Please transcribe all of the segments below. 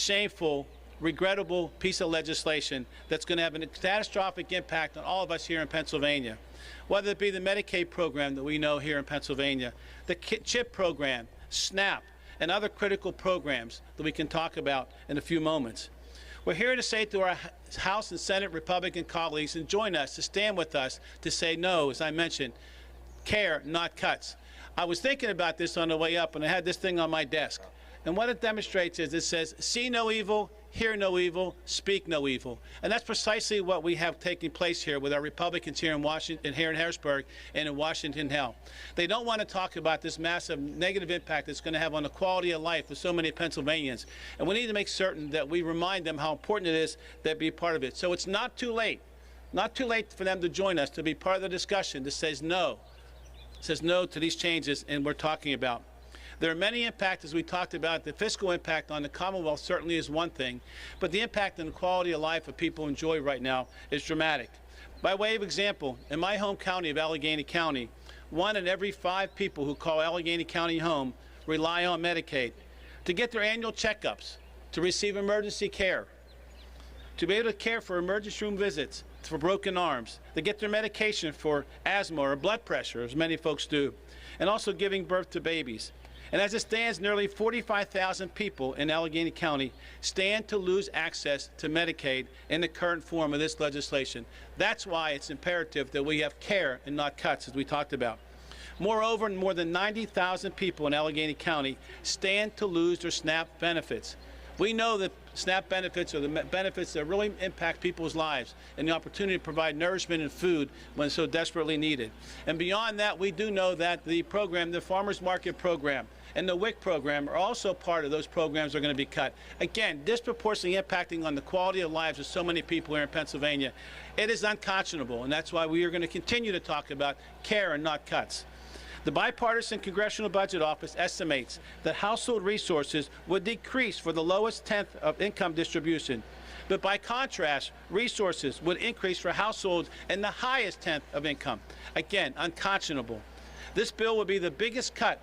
shameful, regrettable piece of legislation that's going to have a catastrophic impact on all of us here in Pennsylvania, whether it be the Medicaid program that we know here in Pennsylvania, the CHIP program, SNAP, and other critical programs that we can talk about in a few moments. We're here to say to our House and Senate Republican colleagues, and join us to stand with us to say no, as I mentioned, care, not cuts. I was thinking about this on the way up, and I had this thing on my desk. And what it demonstrates is it says, see no evil, hear no evil, speak no evil. And that's precisely what we have taking place here with our Republicans here in Washington, here in Harrisburg, and in Washington Hill. They don't want to talk about this massive negative impact it's going to have on the quality of life of so many Pennsylvanians. And we need to make certain that we remind them how important it is that be part of it. So it's not too late for them to join us, to be part of the discussion that says no to these changes and we're talking about. There are many impacts, as we talked about. The fiscal impact on the Commonwealth certainly is one thing, but the impact on the quality of life of people enjoy right now is dramatic. By way of example, in my home county of Allegheny County, 1 in every 5 people who call Allegheny County home rely on Medicaid to get their annual checkups, to receive emergency care, to be able to care for emergency room visits, for broken arms, to get their medication for asthma or blood pressure, as many folks do, and also giving birth to babies. And as it stands, nearly 45,000 people in Allegheny County stand to lose access to Medicaid in the current form of this legislation. That's why it's imperative that we have care and not cuts, as we talked about. Moreover, more than 90,000 people in Allegheny County stand to lose their SNAP benefits. We know that SNAP benefits are the benefits that really impact people's lives and the opportunity to provide nourishment and food when so desperately needed. And beyond that, we do know that the program, the Farmers Market program, and the WIC program are also part of those programs that are going to be cut. Again, disproportionately impacting on the quality of lives of so many people here in Pennsylvania. It is unconscionable, and that's why we are going to continue to talk about care and not cuts. The Bipartisan Congressional Budget Office estimates that household resources would decrease for the lowest tenth of income distribution. But by contrast, resources would increase for households in the highest tenth of income. Again, unconscionable. This bill would be the biggest cut,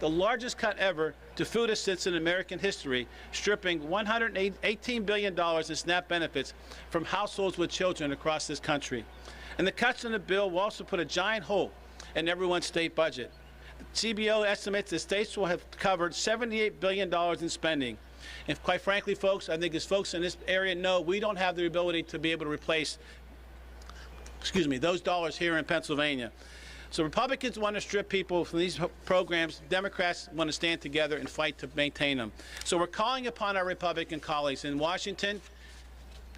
the largest cut ever to food assistance in American history, stripping $118 billion in SNAP benefits from households with children across this country. And the cuts in the bill will also put a giant hole in everyone's state budget. The CBO estimates that states will have covered $78 billion in spending. And quite frankly, folks, I think as folks in this area know, we don't have the ability to be able to replace, those dollars here in Pennsylvania. So Republicans want to strip people from these programs. Democrats want to stand together and fight to maintain them. So we're calling upon our Republican colleagues in Washington,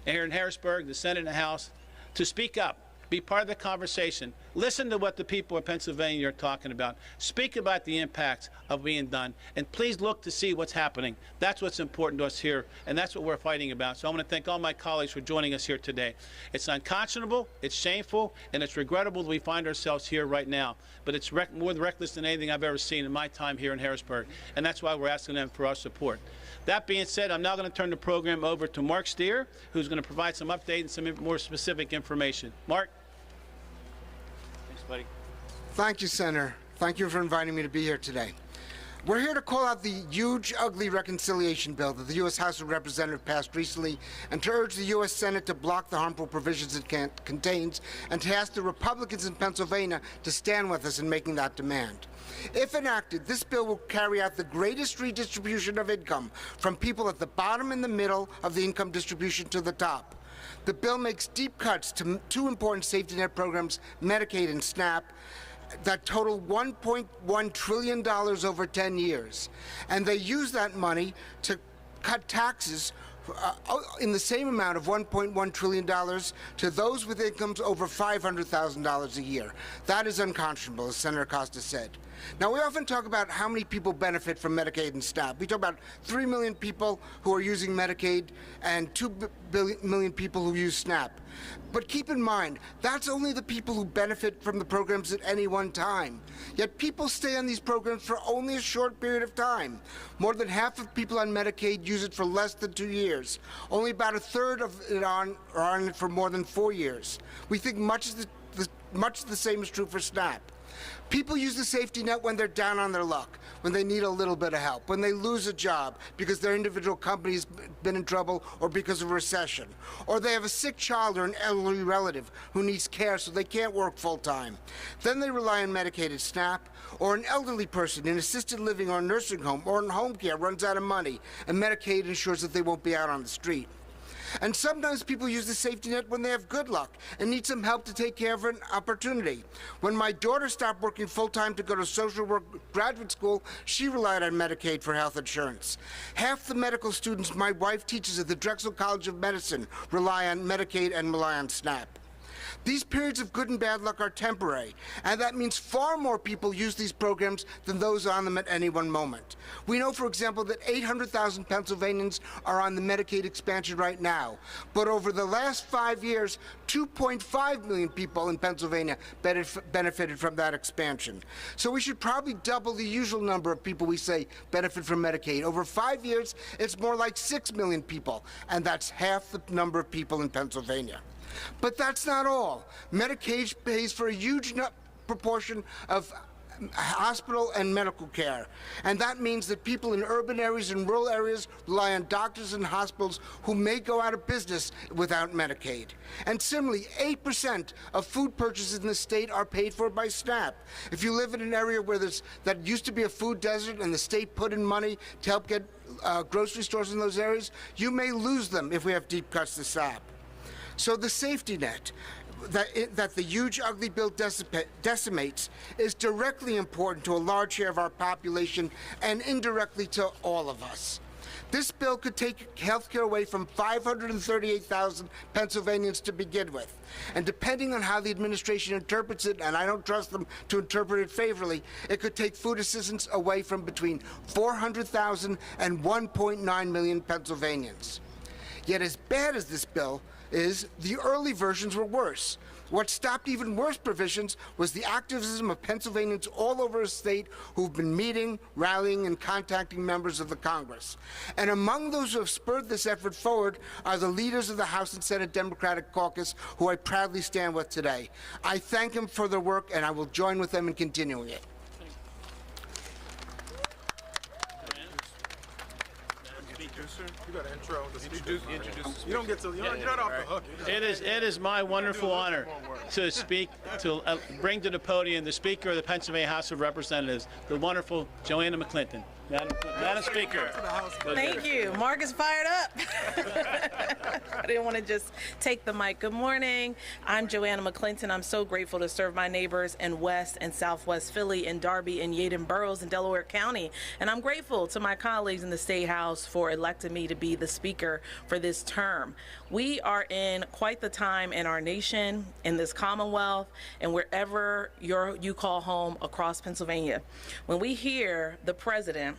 here in Harrisburg, the Senate and the House, to speak up, be part of the conversation, listen to what the people of Pennsylvania are talking about, speak about the impacts of being done, and please look to see what's happening. That's what's important to us here, and that's what we're fighting about. So I want to thank all my colleagues for joining us here today. It's unconscionable, it's shameful, and it's regrettable that we find ourselves here right now. But it's more reckless than anything I've ever seen in my time here in Harrisburg, and that's why we're asking them for our support. That being said, I'm now going to turn the program over to Mark Steer, who's going to provide some update and some more specific information. Mark? Thanks, buddy. Thank you, Senator. Thank you for inviting me to be here today. We're here to call out the huge, ugly reconciliation bill that the U.S. House of Representatives passed recently and to urge the U.S. Senate to block the harmful provisions it contains and to ask the Republicans in Pennsylvania to stand with us in making that demand. If enacted, this bill will carry out the greatest redistribution of income from people at the bottom and the middle of the income distribution to the top. The bill makes deep cuts to 2 important safety net programs, Medicaid and SNAP, that total $1.1 trillion over 10 years. And they use that money to cut taxes in the same amount of $1.1 trillion to those with incomes over $500,000 a year. That is unconscionable, as Senator Costa said. Now, we often talk about how many people benefit from Medicaid and SNAP. We talk about 3 million people who are using Medicaid and 2 million people who use SNAP. But keep in mind, that's only the people who benefit from the programs at any one time. Yet people stay on these programs for only a short period of time. More than half of people on Medicaid use it for less than 2 years. Only about a third of it are on it for more than 4 years. We think much the same is true for SNAP. People use the safety net when they're down on their luck, when they need a little bit of help, when they lose a job because their individual company's been in trouble or because of a recession, or they have a sick child or an elderly relative who needs care so they can't work full time. Then they rely on Medicaid and SNAP, or an elderly person in assisted living or nursing home or in home care runs out of money, and Medicaid ensures that they won't be out on the street. And sometimes people use the safety net when they have good luck and need some help to take care of an opportunity. When my daughter stopped working full-time to go to social work graduate school, she relied on Medicaid for health insurance. Half the medical students my wife teaches at the Drexel College of Medicine rely on Medicaid and rely on SNAP. These periods of good and bad luck are temporary, and that means far more people use these programs than those on them at any one moment. We know, for example, that 800,000 Pennsylvanians are on the Medicaid expansion right now, but over the last 5 years, 2.5 million people in Pennsylvania benefited from that expansion. So we should probably double the usual number of people we say benefit from Medicaid. Over 5 years, it's more like 6 million people, and that's half the number of people in Pennsylvania. But that's not all. Medicaid pays for a huge proportion of hospital and medical care. And that means that people in urban areas and rural areas rely on doctors and hospitals who may go out of business without Medicaid. And similarly, 8% of food purchases in the state are paid for by SNAP. If you live in an area where that used to be a food desert and the state put in money to help get grocery stores in those areas, you may lose them if we have deep cuts to SNAP. So the safety net that the huge, ugly bill decimates is directly important to a large share of our population and indirectly to all of us. This bill could take health care away from 538,000 Pennsylvanians to begin with. And depending on how the administration interprets it, and I don't trust them to interpret it favorably, it could take food assistance away from between 400,000 and 1.9 million Pennsylvanians. Yet as bad as this bill is, the early versions were worse. What stopped even worse provisions was the activism of Pennsylvanians all over the state who've been meeting, rallying, and contacting members of the Congress. And among those who have spurred this effort forward are the leaders of the House and Senate Democratic Caucus, who I proudly stand with today. I thank them for their work, and I will join with them in continuing it. You got an intro. Introduce. You don't get to. You're not off the hook. It is my wonderful honor to speak, to bring to the podium the Speaker of the Pennsylvania House of Representatives, the wonderful Joanna McClinton. Madam Speaker. Thank you. Mark is fired up. I didn't want to just take the mic. Good morning. I'm Joanna McClinton. I'm so grateful to serve my neighbors in West and Southwest Philly, in Darby and Yeadon boroughs in Delaware County. And I'm grateful to my colleagues in the State House for electing me to be the Speaker for this term. We are in quite the time in our nation, in this Commonwealth, and wherever you call home across Pennsylvania. When we hear the President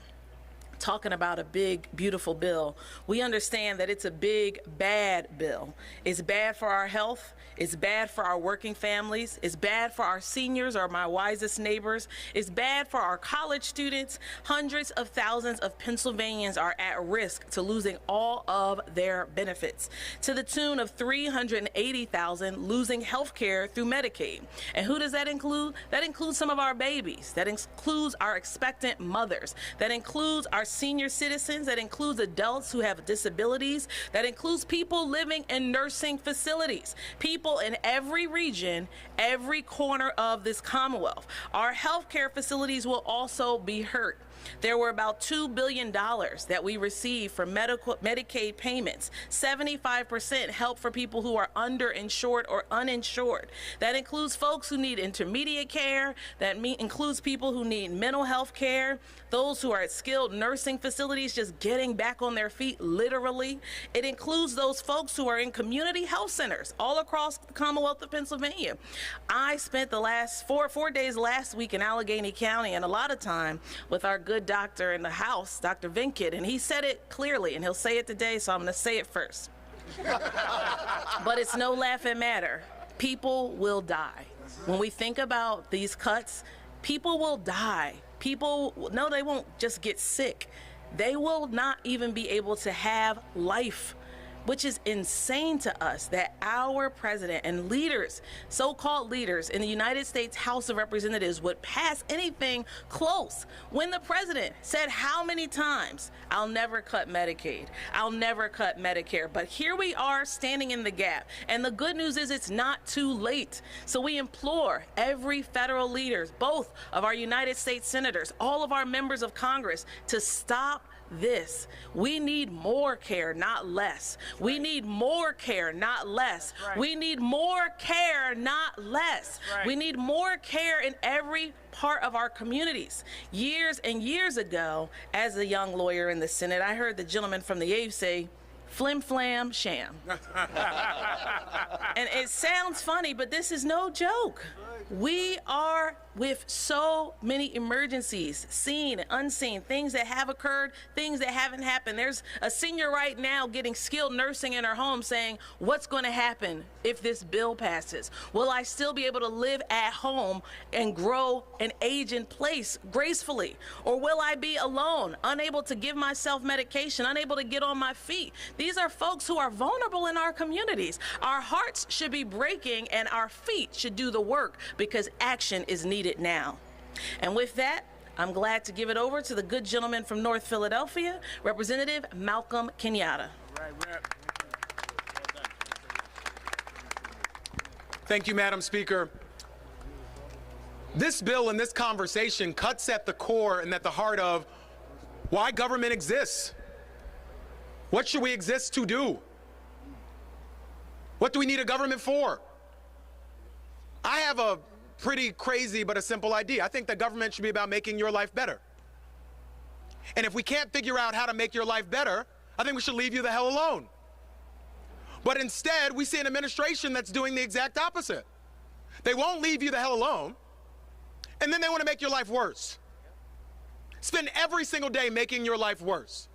talking about a big, beautiful bill, we understand that it's a big, bad bill. It's bad for our health. It's bad for our working families. It's bad for our seniors, or my wisest neighbors. It's bad for our college students. Hundreds of thousands of Pennsylvanians are at risk to losing all of their benefits, to the tune of 380,000 losing health care through Medicaid. And who does that include? That includes some of our babies. That includes our expectant mothers. That includes our senior citizens. That includes adults who have disabilities. That includes people living in nursing facilities. People in every region, every corner of this Commonwealth. Our healthcare facilities will also be hurt. There were about $2 billion that we received from Medicaid payments. 75% help for people who are underinsured or uninsured. That includes folks who need intermediate care. That includes people who need mental health care. Those who are at skilled nursing facilities just getting back on their feet, literally. It includes those folks who are in community health centers all across the Commonwealth of Pennsylvania. I spent the last four days last week in Allegheny County, and a lot of time with our good doctor in the House, Dr. Vinkit, and he said it clearly, and he'll say it today, so I'm going to say it first. But it's no laughing matter. People will die. When we think about these cuts, people will die. People, no, they won't just get sick. They will not even be able to have life. which is insane to us that our president and leaders, so-called leaders in the United States House of Representatives would pass anything close when the president said how many times, I'll never cut Medicaid, I'll never cut Medicare. But here we are standing in the gap. And the good news is it's not too late. So we implore every federal leaders, both of our United States senators, all of our members of Congress, to stop this. We need more care, not less. We need more care, not less. We need more care, not less. We need more care in every part of our communities. Years and years ago, as a young lawyer in the Senate, I heard the gentleman from the AU say, flim flam sham. And it sounds funny, but this is no joke. We are with so many emergencies, seen and unseen, things that have occurred, things that haven't happened. There's a senior right now getting skilled nursing in her home saying, what's going to happen if this bill passes? Will I still be able to live at home and grow and age in place gracefully? Or will I be alone, unable to give myself medication, unable to get on my feet? These are folks who are vulnerable in our communities. Our hearts should be breaking and our feet should do the work because action is needed now. And with that, I'm glad to give it over to the good gentleman from North Philadelphia, Representative Malcolm Kenyatta. Thank you, Madam Speaker. This bill and this conversation cuts at the core and at the heart of why government exists. What should we exist to do? What do we need a government for? I have a pretty crazy but a simple idea. I think that government should be about making your life better. And if we can't figure out how to make your life better, I think we should leave you the hell alone. But instead, we see an administration that's doing the exact opposite. They won't leave you the hell alone, and then they want to make your life worse. Spend every single day making your life worse.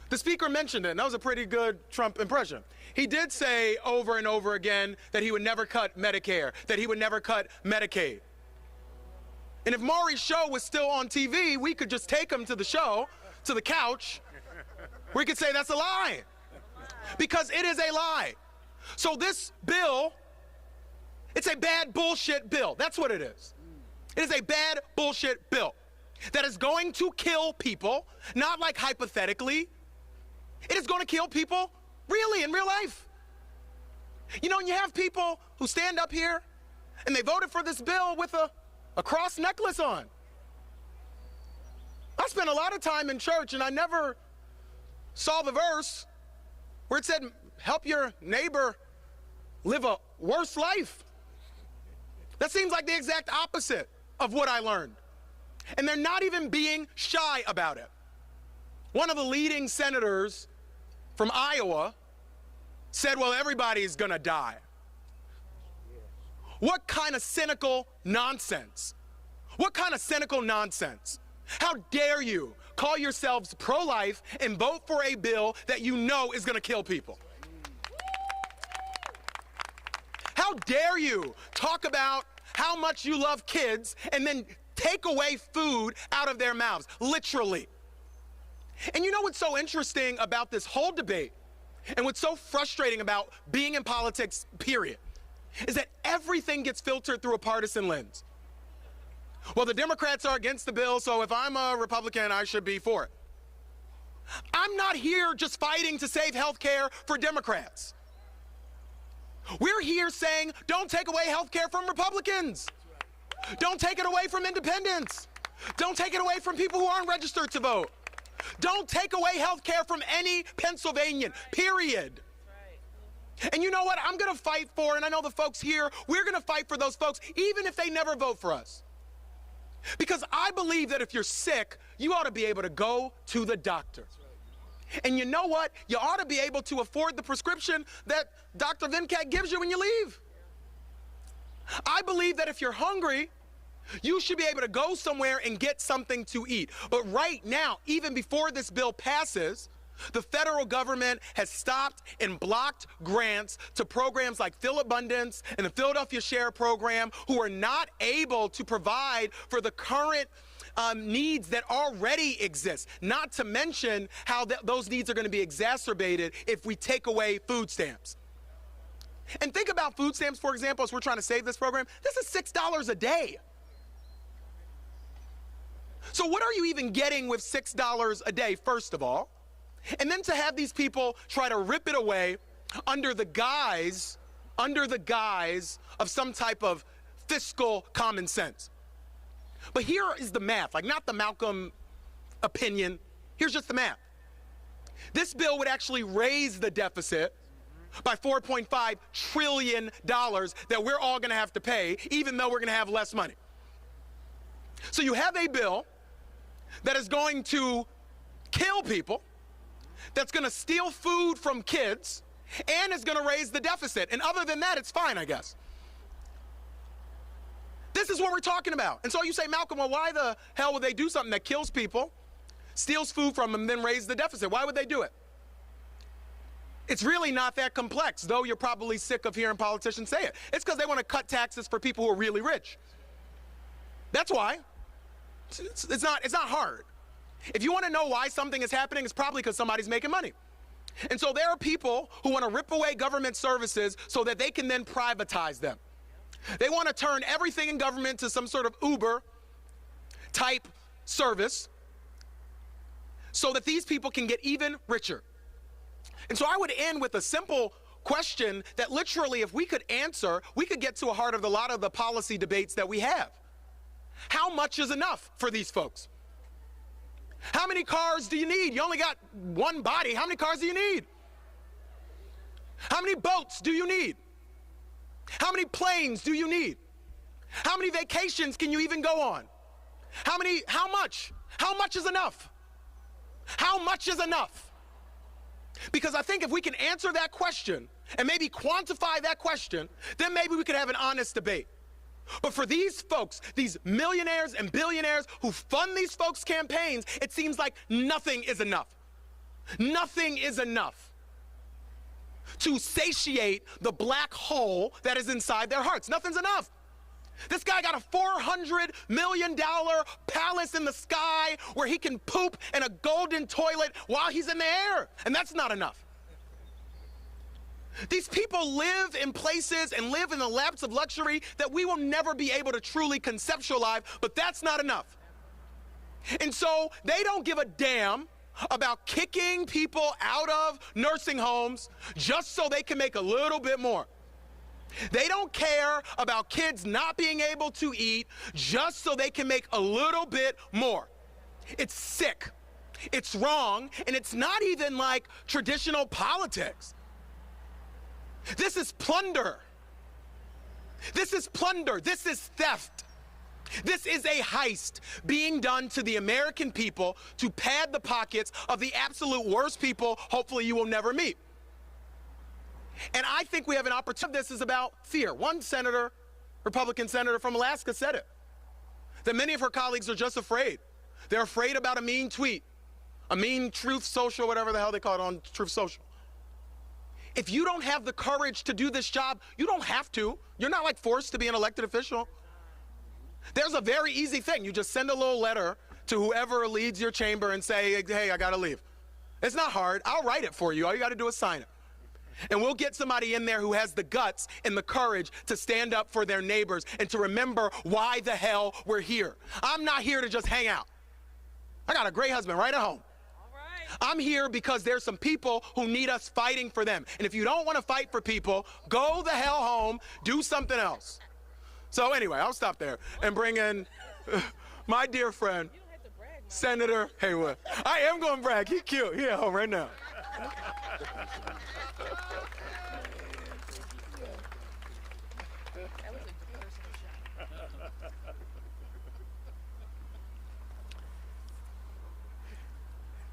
The speaker mentioned it, and that was a pretty good Trump impression. He did say over and over again that he would never cut Medicare, that he would never cut Medicaid. And if Maury's show was still on TV, we could just take him to the show, to the couch, where he could say that's a lie. Because it is a lie. So this bill, it's a bad bullshit bill. That's what it is. It is a bad bullshit bill that is going to kill people, not like hypothetically. It is going to kill people really in real life. You know, and you have people who stand up here and they voted for this bill with a cross necklace on. I spent a lot of time in church and I never saw the verse where it said, help your neighbor live a worse life. That seems like the exact opposite of what I learned. And they're not even being shy about it. One of the leading senators from Iowa said, well, everybody's gonna die. What kind of cynical nonsense? What kind of cynical nonsense? How dare you call yourselves pro-life and vote for a bill that you know is gonna kill people? How dare you talk about how much you love kids and then take away food out of their mouths, literally. And you know what's so interesting about this whole debate and what's so frustrating about being in politics, period, is that everything gets filtered through a partisan lens. Well, the Democrats are against the bill, so if I'm a Republican, I should be for it. I'm not here just fighting to save health care for Democrats. We're here saying, don't take away health care from Republicans. Don't take it away from independents. Don't take it away from people who aren't registered to vote. Don't take away health care from any Pennsylvanian, period. And you know what? I'm going to fight for, and I know the folks here, we're going to fight for those folks, even if they never vote for us. Because I believe that if you're sick, you ought to be able to go to the doctor. And you know what? You ought to be able to afford the prescription that Dr. Venkat gives you when you leave. I believe that if you're hungry, you should be able to go somewhere and get something to eat. But right now, even before this bill passes, the federal government has stopped and blocked grants to programs like PhilAbundance and the Philadelphia Share Program, who are not able to provide for the current needs that already exist, not to mention how those needs are going to be exacerbated if we take away food stamps. And think about food stamps, for example, as we're trying to save this program. This is $6 a day. So what are you even getting with $6 a day, first of all? And then to have these people try to rip it away under the guise of some type of fiscal common sense. But here is the math, like not the Malcolm opinion. Here's just the math. This bill would actually raise the deficit by $4.5 trillion that we're all going to have to pay, even though we're going to have less money. So you have a bill that is going to kill people, that's going to steal food from kids, and is going to raise the deficit. And other than that, it's fine, I guess. This is what we're talking about. And so you say, Malcolm, well, why the hell would they do something that kills people, steals food from them, then raise the deficit? Why would they do it? It's really not that complex, though you're probably sick of hearing politicians say it. It's because they want to cut taxes for people who are really rich. That's why. It's not hard. If you want to know why something is happening, it's probably because somebody's making money. And so there are people who want to rip away government services so that they can then privatize them. They want to turn everything in government to some sort of Uber-type service so that these people can get even richer. And so I would end with a simple question that literally, if we could answer, we could get to a heart of a lot of the policy debates that we have. How much is enough for these folks? How many cars do you need? You only got one body. How many cars do you need? How many boats do you need? How many planes do you need? How many vacations can you even go on? How much? How much is enough? How much is enough? Because I think if we can answer that question and maybe quantify that question, then maybe we could have an honest debate. But for these folks, these millionaires and billionaires who fund these folks' campaigns, it seems like nothing is enough. Nothing is enough to satiate the black hole that is inside their hearts. Nothing's enough. This guy got a $400 million palace in the sky where he can poop in a golden toilet while he's in the air, and that's not enough. These people live in places and live in the laps of luxury that we will never be able to truly conceptualize, but that's not enough. And so they don't give a damn about kicking people out of nursing homes just so they can make a little bit more. They don't care about kids not being able to eat just so they can make a little bit more. It's sick, it's wrong, and it's not even like traditional politics. This is plunder. This is plunder. This is theft. This is a heist being done to the American people to pad the pockets of the absolute worst people hopefully you will never meet. And I think we have an opportunity. This is about fear. One senator, Republican senator from Alaska, said it, that many of her colleagues are just afraid. They're afraid about a mean tweet, a mean Truth Social, whatever the hell they call it on Truth Social. If you don't have the courage to do this job, you don't have to. You're not like forced to be an elected official. There's a very easy thing. You just send a little letter to whoever leads your chamber and say, hey, I gotta leave. It's not hard. I'll write it for you. All you gotta do is sign it. And we'll get somebody in there who has the guts and the courage to stand up for their neighbors and to remember why the hell we're here. I'm not here to just hang out. I got a great husband right at home. I'm here because there's some people who need us fighting for them. And if you don't want to fight for people, go the hell home, do something else. So anyway, I'll stop there and bring in my dear friend, Senator Haywood. I am going to brag. He's cute. He's at home right now.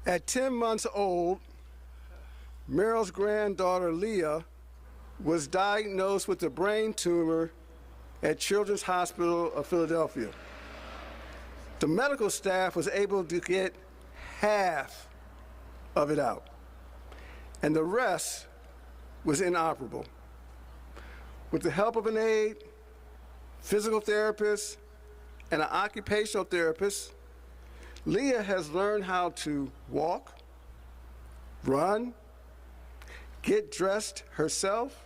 At 10 months old, Meryl's granddaughter, Leah, was diagnosed with a brain tumor at Children's Hospital of Philadelphia. The medical staff was able to get half of it out, and the rest was inoperable. With the help of an aide, physical therapist, and an occupational therapist, Leah has learned how to walk, run, get dressed herself,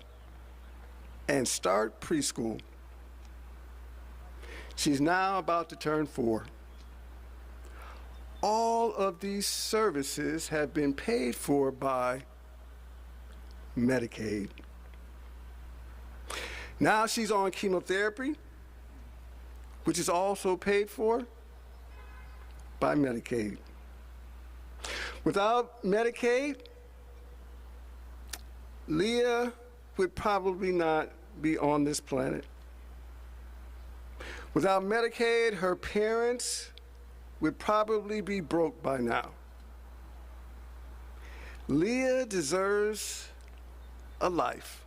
and start preschool. She's now about to turn 4. All of these services have been paid for by Medicaid. Now she's on chemotherapy, which is also paid for by Medicaid. Without Medicaid, Leah would probably not be on this planet. Without Medicaid, her parents would probably be broke by now. Leah deserves a life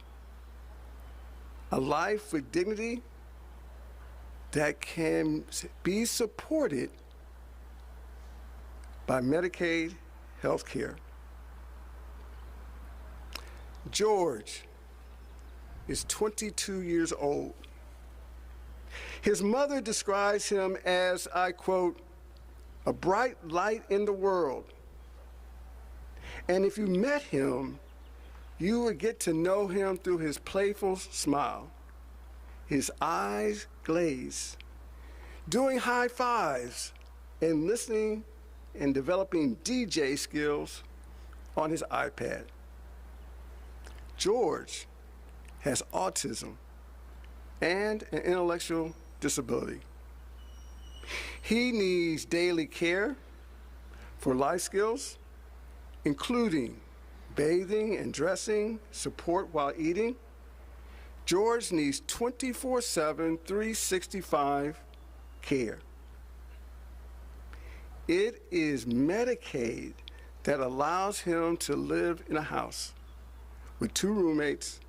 with dignity that can be supported by Medicaid health care. George is 22 years old. His mother describes him as, I quote, a bright light in the world. And if you met him, you would get to know him through his playful smile, his eyes glaze, doing high fives, and listening and developing DJ skills on his iPad. George has autism and an intellectual disability. He needs daily care for life skills, including bathing and dressing, support while eating. George needs 24/7, 365 care. It is Medicaid that allows him to live in a house with 2 roommates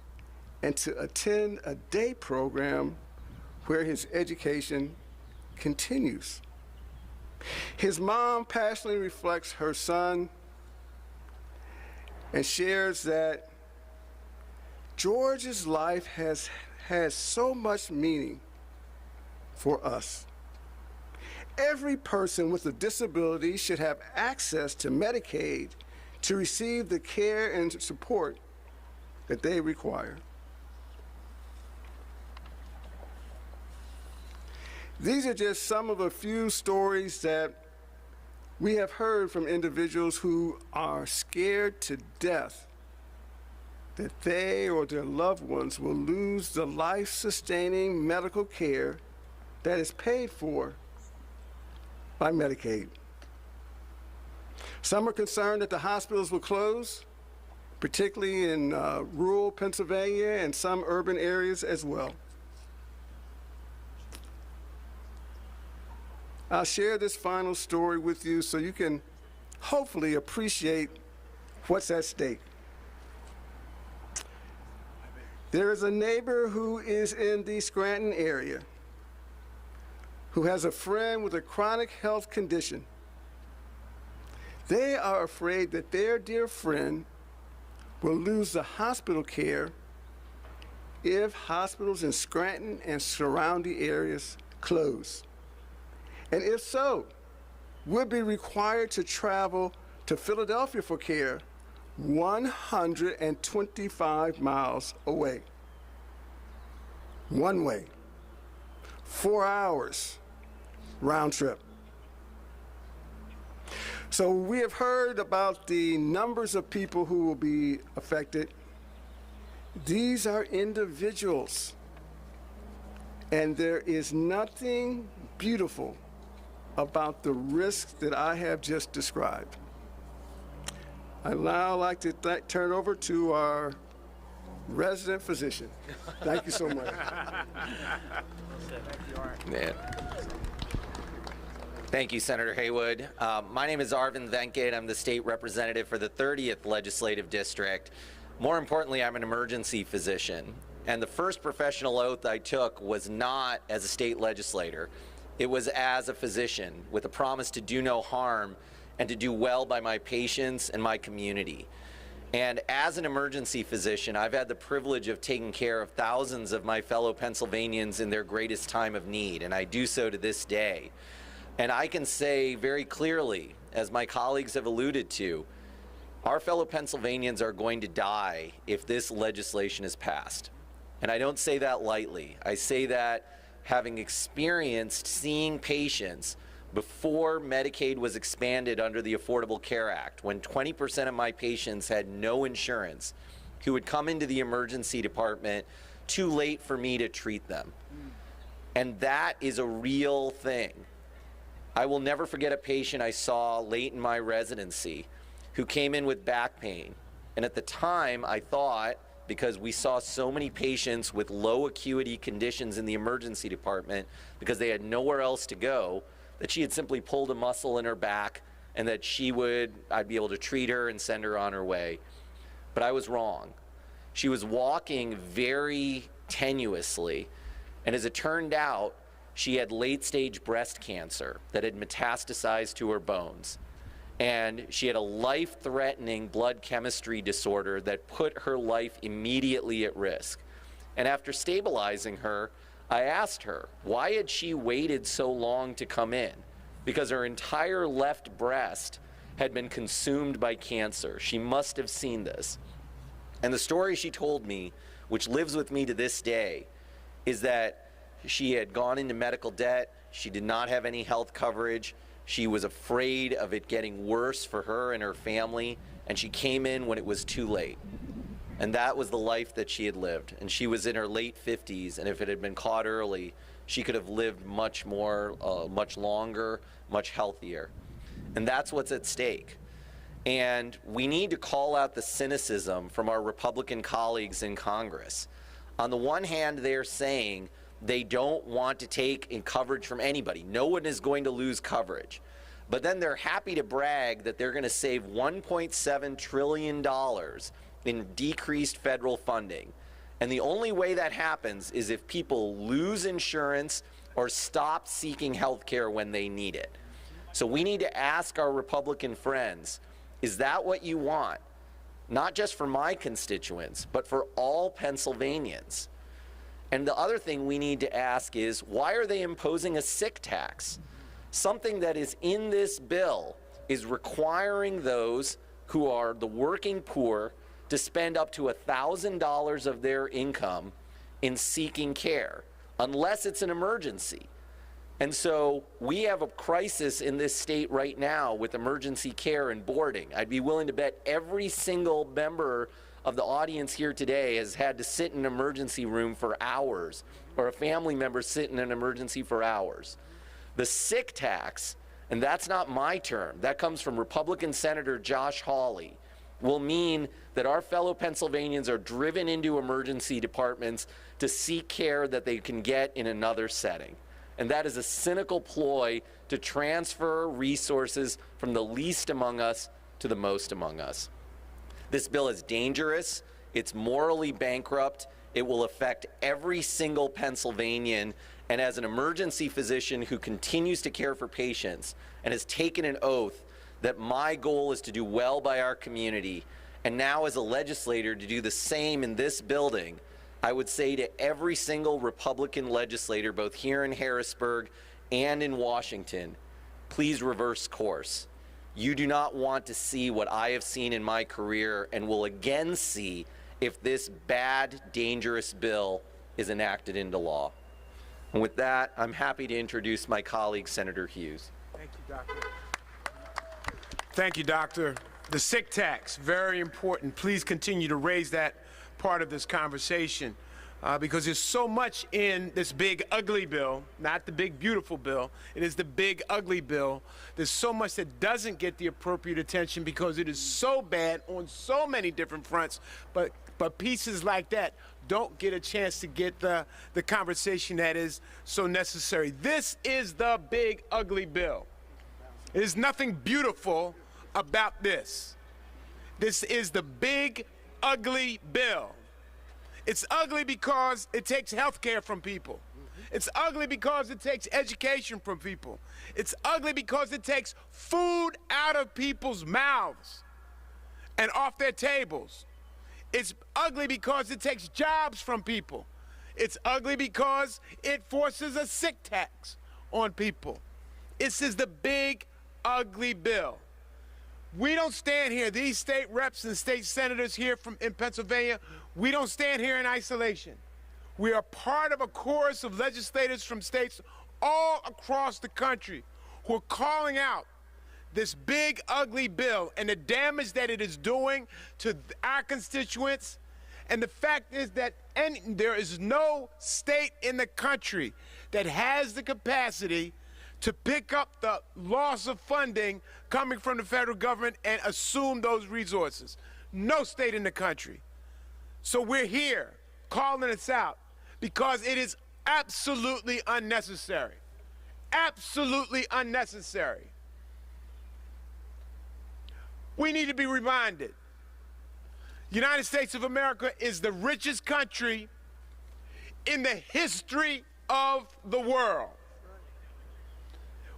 and to attend a day program where his education continues. His mom passionately reflects her son and shares that George's life has so much meaning for us. Every person with a disability should have access to Medicaid to receive the care and support that they require. These are just some of a few stories that we have heard from individuals who are scared to death that they or their loved ones will lose the life-sustaining medical care that is paid for by Medicaid. Some are concerned that the hospitals will close, particularly in rural Pennsylvania and some urban areas as well. I'll share this final story with you so you can hopefully appreciate what's at stake. There is a neighbor who is in the Scranton area who has a friend with a chronic health condition. They are afraid that their dear friend will lose the hospital care if hospitals in Scranton and surrounding areas close. And if so, would be required to travel to Philadelphia for care 125 miles away. One way, 4 hours round trip. So we have heard about the numbers of people who will be affected. These are individuals, and there is nothing beautiful about the risks that I have just described. I'd now like to turn over to our resident physician. Thank you so much. Yeah. Thank you, Senator Haywood. My name is Arvind Venkat. I'm the state representative for the 30th Legislative District. More importantly, I'm an emergency physician. And the first professional oath I took was not as a state legislator. It was as a physician, with a promise to do no harm and to do well by my patients and my community. And as an emergency physician, I've had the privilege of taking care of thousands of my fellow Pennsylvanians in their greatest time of need, and I do so to this day. And I can say very clearly, as my colleagues have alluded to, our fellow Pennsylvanians are going to die if this legislation is passed. And I don't say that lightly. I say that having experienced seeing patients before Medicaid was expanded under the Affordable Care Act, when 20% of my patients had no insurance, who would come into the emergency department too late for me to treat them. And that is a real thing. I will never forget a patient I saw late in my residency who came in with back pain. And at the time, I thought, because we saw so many patients with low acuity conditions in the emergency department because they had nowhere else to go, that she had simply pulled a muscle in her back and that I'd be able to treat her and send her on her way. But I was wrong. She was walking very tenuously, and as it turned out, she had late-stage breast cancer that had metastasized to her bones. And she had a life-threatening blood chemistry disorder that put her life immediately at risk. And after stabilizing her, I asked her, why had she waited so long to come in? Because her entire left breast had been consumed by cancer. She must have seen this. And the story she told me, which lives with me to this day, is that she had gone into medical debt. She did not have any health coverage. She was afraid of it getting worse for her and her family, and she came in when it was too late. And that was the life that she had lived. And she was in her late 50s, and if it had been caught early, she could have lived much more, much longer, much healthier. And that's what's at stake. And we need to call out the cynicism from our Republican colleagues in Congress. On the one hand, they're saying they don't want to take in coverage from anybody. No one is going to lose coverage. But then they're happy to brag that they're going to save $1.7 trillion in decreased federal funding. And the only way that happens is if people lose insurance or stop seeking health care when they need it. So we need to ask our Republican friends, is that what you want? Not just for my constituents, but for all Pennsylvanians. And the other thing we need to ask is, why are they imposing a sick tax? Something that is in this bill is requiring those who are the working poor to spend up to $1,000 of their income in seeking care, unless it's an emergency. And so we have a crisis in this state right now with emergency care and boarding. I'd be willing to bet every single member of the audience here today has had to sit in an emergency room for hours, or a family member sit in an emergency for hours. The sick tax, and that's not my term, that comes from Republican Senator Josh Hawley, will mean that our fellow Pennsylvanians are driven into emergency departments to seek care that they can get in another setting. And that is a cynical ploy to transfer resources from the least among us to the most among us. This bill is dangerous, it's morally bankrupt, it will affect every single Pennsylvanian, and as an emergency physician who continues to care for patients and has taken an oath that my goal is to do well by our community, and now as a legislator to do the same in this building, I would say to every single Republican legislator, both here in Harrisburg and in Washington, please reverse course. You do not want to see what I have seen in my career and will again see if this bad, dangerous bill is enacted into law. And with that, I'm happy to introduce my colleague, Senator Hughes. Thank you, Doctor. Thank you, Doctor. The sick tax, very important. Please continue to raise that part of this conversation because there's so much in this big, ugly bill, not the big, beautiful bill. It is the big, ugly bill. There's so much that doesn't get the appropriate attention because it is so bad on so many different fronts, but pieces like that don't get a chance to get the conversation that is so necessary. This is the big, ugly bill. There's nothing beautiful about this. This is the big, ugly bill. It's ugly because it takes health care from people. It's ugly because it takes education from people. It's ugly because it takes food out of people's mouths and off their tables. It's ugly because it takes jobs from people. It's ugly because it forces a sick tax on people. This is the big, ugly bill. We don't stand here, these state reps and state senators here in Pennsylvania, we don't stand here in isolation. We are part of a chorus of legislators from states all across the country who are calling out this big, ugly bill and the damage that it is doing to our constituents. And the fact is that there is no state in the country that has the capacity to pick up the loss of funding coming from the federal government and assume those resources. No state in the country. So we're here calling this out because it is absolutely unnecessary. Absolutely unnecessary. We need to be reminded, the United States of America is the richest country in the history of the world.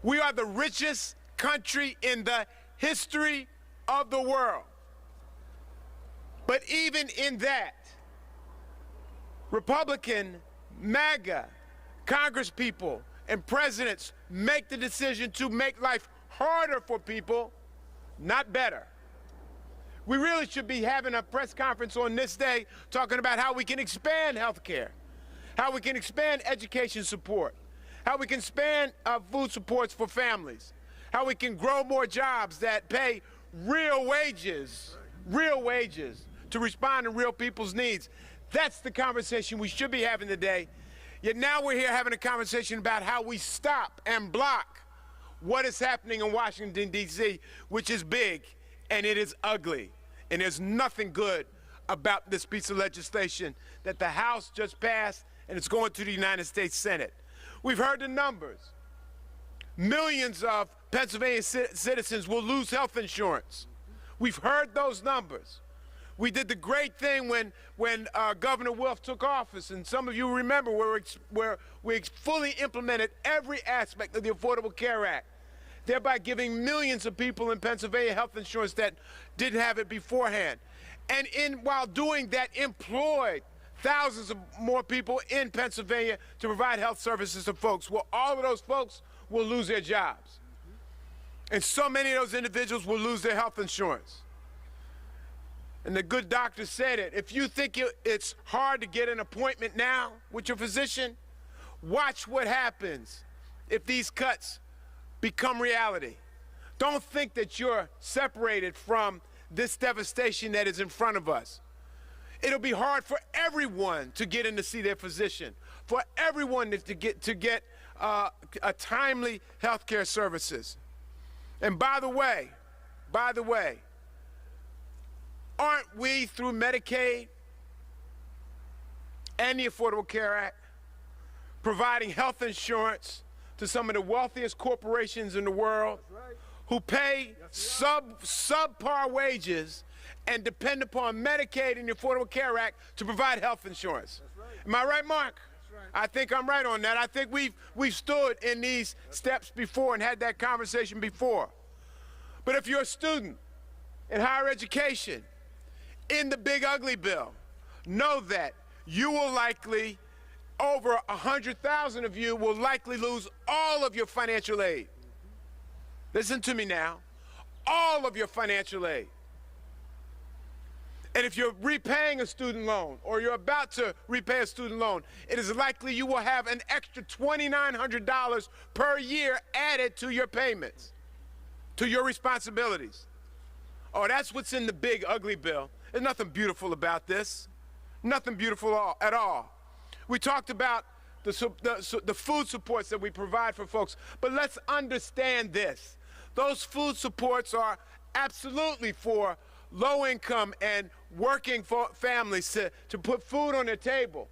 We are the richest country in the history of the world. But even in that, Republican, MAGA, congresspeople, and presidents make the decision to make life harder for people, not better. We really should be having a press conference on this day talking about how we can expand health care, how we can expand education support, how we can expand food supports for families, how we can grow more jobs that pay real wages to respond to real people's needs. That's the conversation we should be having today. Yet now we're here having a conversation about how we stop and block what is happening in Washington, D.C., which is big and it is ugly. And there's nothing good about this piece of legislation that the House just passed and it's going to the United States Senate. We've heard the numbers. Millions of Pennsylvania citizens will lose health insurance. We've heard those numbers. We did the great thing when Governor Wolf took office, and some of you remember where we fully implemented every aspect of the Affordable Care Act, thereby giving millions of people in Pennsylvania health insurance that didn't have it beforehand. And while doing that, employed thousands of more people in Pennsylvania to provide health services to folks. Well, all of those folks will lose their jobs. And so many of those individuals will lose their health insurance. And the good doctor said it. If you think it's hard to get an appointment now with your physician, watch what happens if these cuts become reality. Don't think that you're separated from this devastation that is in front of us. It'll be hard for everyone to get in to see their physician, for everyone to get a timely health care services. And by the way, aren't we, through Medicaid and the Affordable Care Act, providing health insurance to some of the wealthiest corporations in the world who pay subpar wages and depend upon Medicaid and the Affordable Care Act to provide health insurance? Am I right, Mark? I think I'm right on that. I think we've stood in these steps before and had that conversation before. But if you're a student in higher education, in the big ugly bill, know that you will likely, over 100,000 of you will likely lose all of your financial aid. Listen to me now. All of your financial aid. And if you're repaying a student loan or you're about to repay a student loan, it is likely you will have an extra $2,900 per year added to your payments, to your responsibilities. Oh, that's what's in the big ugly bill. There's nothing beautiful about this. Nothing beautiful at all. We talked about the food supports that we provide for folks, but let's understand this. Those food supports are absolutely for low-income and working families to put food on their table.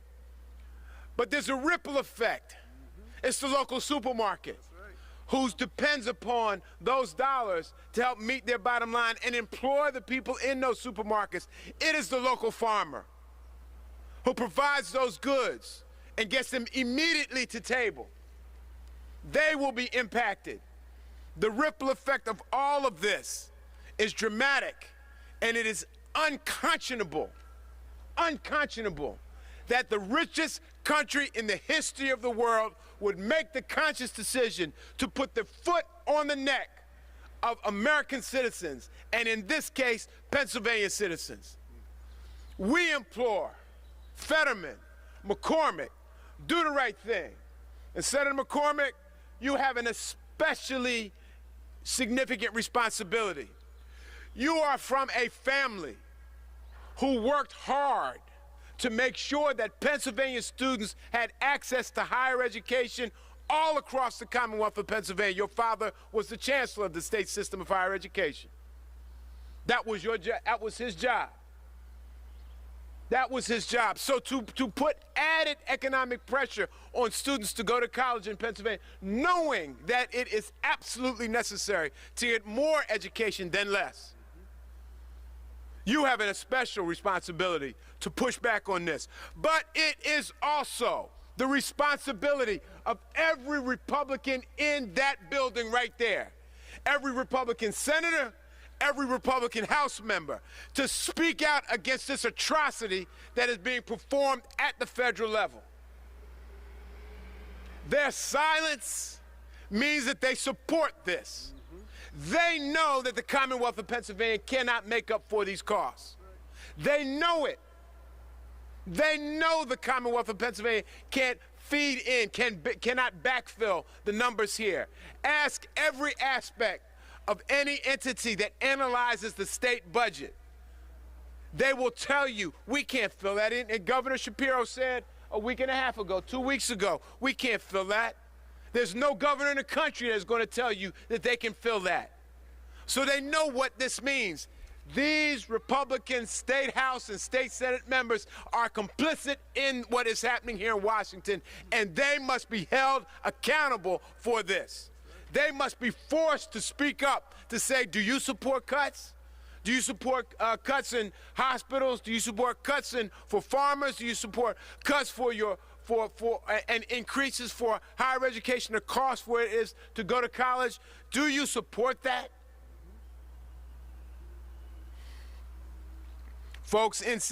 But there's a ripple effect. It's the local supermarket who depends upon those dollars to help meet their bottom line and employ the people in those supermarkets. It is the local farmer who provides those goods and gets them immediately to table. They will be impacted. The ripple effect of all of this is dramatic, and it is unconscionable that the richest country in the history of the world would make the conscious decision to put their foot on the neck of American citizens, and in this case, Pennsylvania citizens. We implore Fetterman, McCormick, do the right thing. And Senator McCormick, you have an especially significant responsibility. You are from a family who worked hard to make sure that Pennsylvania students had access to higher education all across the Commonwealth of Pennsylvania. Your father was the chancellor of the state system of higher education. That was his job. That was his job. So to put added economic pressure on students to go to college in Pennsylvania, knowing that it is absolutely necessary to get more education than less, you have a special responsibility to push back on this. But it is also the responsibility of every Republican in that building right there, every Republican senator, every Republican House member, to speak out against this atrocity that is being performed at the federal level. Their silence means that they support this. They know that the Commonwealth of Pennsylvania cannot make up for these costs. They know it. They know the Commonwealth of Pennsylvania can't feed in, cannot backfill the numbers here. Ask every aspect of any entity that analyzes the state budget. They will tell you, we can't fill that in. And Governor Shapiro said a week and a half ago, 2 weeks ago, we can't fill that. There's no governor in the country that's going to tell you that they can fill that. So they know what this means. These Republican state House and state Senate members are complicit in what is happening here in Washington, and they must be held accountable for this. They must be forced to speak up, to say, do you support cuts? Do you support cuts in hospitals? Do you support cuts for farmers? Do you support cuts for and increases for higher education, the cost for it is to go to college? Do you support that? Folks, to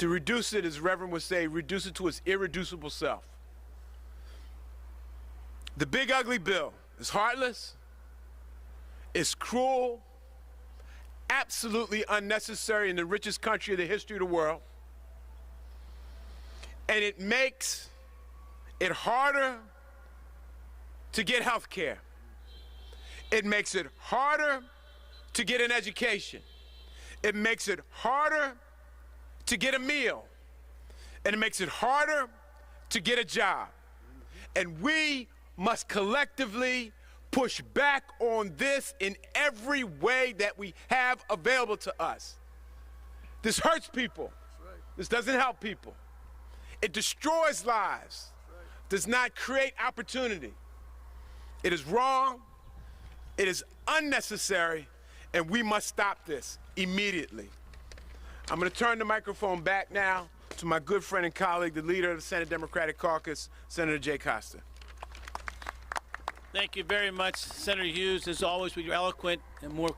reduce it, as Reverend would say, reduce it to its irreducible self. The big ugly bill is heartless, it's cruel, absolutely unnecessary in the richest country of the history of the world, and it makes it harder to get health care. It makes it harder to get an education. It makes it harder to get a meal. And it makes it harder to get a job. And we must collectively push back on this in every way that we have available to us. This hurts people. This doesn't help people. It destroys lives. Does not create opportunity. It is wrong. It is unnecessary. And we must stop this immediately. I'm going to turn the microphone back now to my good friend and colleague, the leader of the Senate Democratic Caucus, Senator Jay Costa. Thank you very much, Senator Hughes, as always, with your eloquent and more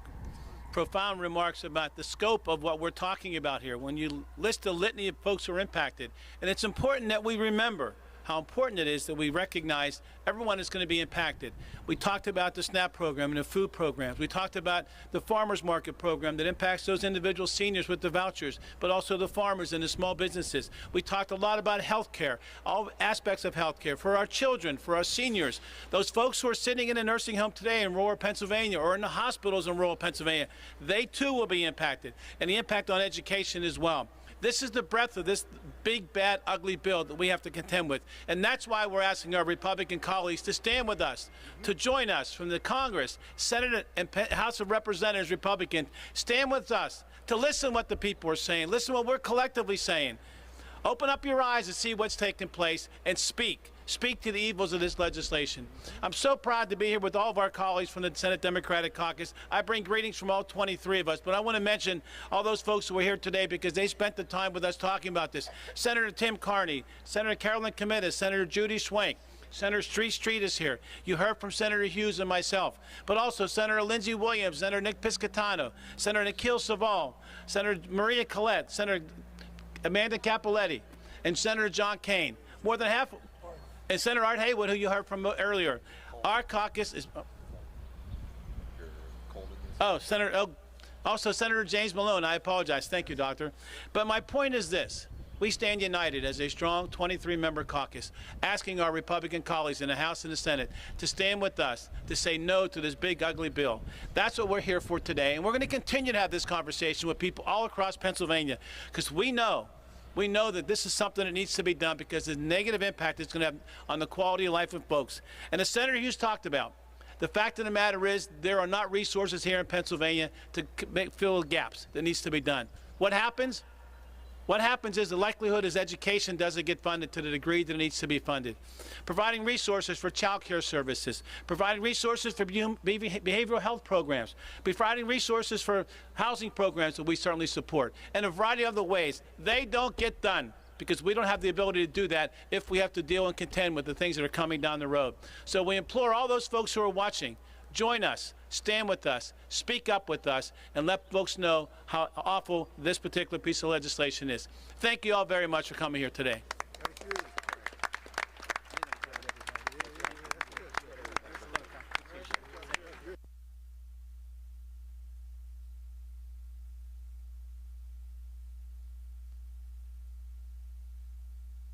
profound remarks about the scope of what we're talking about here. When you list the litany of folks who are impacted, and it's important that we remember how important it is that we recognize everyone is going to be impacted. We talked about the SNAP program and the food programs. We talked about the farmers market program that impacts those individual seniors with the vouchers, but also the farmers and the small businesses. We talked a lot about health care, all aspects of health care for our children, for our seniors, those folks who are sitting in a nursing home today in rural Pennsylvania or in the hospitals in rural Pennsylvania. They too will be impacted, and the impact on education as well. This is the breadth of this big, bad, ugly bill that we have to contend with. And that's why we're asking our Republican colleagues to stand with us, to join us from the Congress, Senate, and House of Representatives, Republican. Stand with us to listen what the people are saying. Listen what we're collectively saying. Open up your eyes and see what's taking place and speak. Speak to the evils of this legislation. I'm so proud to be here with all of our colleagues from the Senate Democratic Caucus. I bring greetings from all 23 of us, but I want to mention all those folks who are here today because they spent the time with us talking about this. Senator Tim Carney, Senator Carolyn Comita, Senator Judy Schwenk, Senator Street is here. You heard from Senator Hughes and myself, but also Senator Lindsey Williams, Senator Nick Piscitano, Senator Nikhil Saval, Senator Maria Collette, Senator Amanda Capoletti, and Senator John Kane. More than half. And Senator Art Haywood, who you heard from earlier. Our caucus is. Oh, also Senator James Malone. I apologize. Thank you, Doctor. But my point is this. We stand united as a strong 23-member caucus, asking our Republican colleagues in the House and the Senate to stand with us, to say no to this big, ugly bill. That's what we're here for today. And we're going to continue to have this conversation with people all across Pennsylvania, because we know that this is something that needs to be done because of the negative impact it's going to have on the quality of life of folks. And the Senator Hughes talked about, the fact of the matter is there are not resources here in Pennsylvania to fill the gaps that needs to be done. What happens? What happens is the likelihood is education doesn't get funded to the degree that it needs to be funded. Providing resources for child care services, providing resources for behavioral health programs, providing resources for housing programs that we certainly support, and a variety of other ways. They don't get done because we don't have the ability to do that if we have to deal and contend with the things that are coming down the road. So we implore all those folks who are watching, join us, stand with us, speak up with us, and let folks know how awful this particular piece of legislation is. Thank you all very much for coming here today.